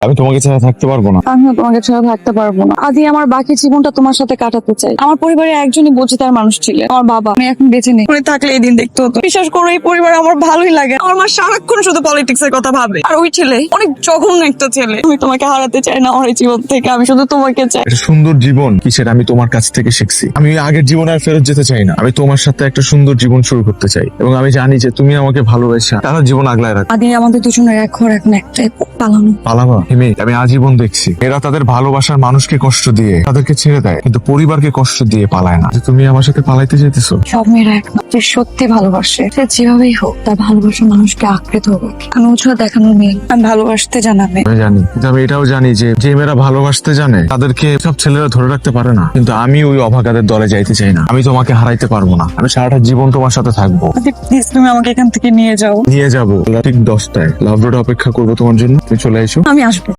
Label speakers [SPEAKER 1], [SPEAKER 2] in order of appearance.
[SPEAKER 1] আমি তোমাকে ছাড়া থাকতে পারবো না।
[SPEAKER 2] আমিও তোমাকে ছাড়া থাকতে পারবো না। আদি আমার বাকি জীবনটা তোমার সাথে কাটাতে চাই। আমার পরিবারে একজনই বোঝাতার মানুষ ছিলেন, আমার বাবা। আমি এখন বেঁচে নেই, উনি থাকলে এই দিন দেখতে হতো। বিশ্বাস করো, এই পরিবার আমার ভালোই লাগে। আমার মা সারাক্ষণ শুধু পলিটিক্স এর কথা ভাবে, আর ওই ছেলে অনেক জঘন্য একটা ছেলে। আমি তোমাকে হারাতে চাই না আমার এই জীবন থেকে, আমি শুধু তোমাকে চাই।
[SPEAKER 1] একটা সুন্দর জীবন কিসের আমি তোমার কাছ থেকে শিখছি। আমি আগের জীবনে আর ফেরত যেতে চাই না। আমি তোমার সাথে একটা সুন্দর জীবন শুরু করতে চাই, এবং আমি জানি যে তুমি আমাকে ভালোবাসা সারা জীবন আগলায় রাখো।
[SPEAKER 2] আদি আমাদের দুজনের এক ঘর এখন একটাই, পালানো।
[SPEAKER 1] পালাবা হিমে, আমি আজীবন দেখছি এরা তাদের ভালোবাসার মানুষকে কষ্ট দিয়ে তাদেরকে ছেড়ে দেয়, কিন্তু পরিবারকে কষ্ট দিয়ে পালায় না। যে তুমি আমার সাথে পালাইতে যেতেছো।
[SPEAKER 2] সব মেয়েরা এক না, যে সত্যি ভালোবাসে সে যেভাবেই হোক তার ভালোবাসার মানুষকে আঁকড়ে ধরবে। আমি উৎসাহ দেখানোর মেয়ে, আমি ভালোবাসতে জানাবে।
[SPEAKER 1] আমি জানি, কিন্তু আমি এটাও জানি যে যে মেয়েরা ভালোবাসতে জানে তাদেরকে সব ছেলেরা ধরে রাখতে পারে না। কিন্তু আমি ওই অভাগাদের দলে যাইতে চাই না। আমি তোমাকে হারাইতে পারবো না। আমি সারাটা জীবন তোমার সাথে থাকবো।
[SPEAKER 2] প্লিজ তুমি আমাকে এখান থেকে নিয়ে যাও।
[SPEAKER 1] নিয়ে যাবো ঠিক 10টায় লাভ রোডে অপেক্ষা করবো তোমার জন্য। তুমি চলে এসো।
[SPEAKER 2] আমি আসবো।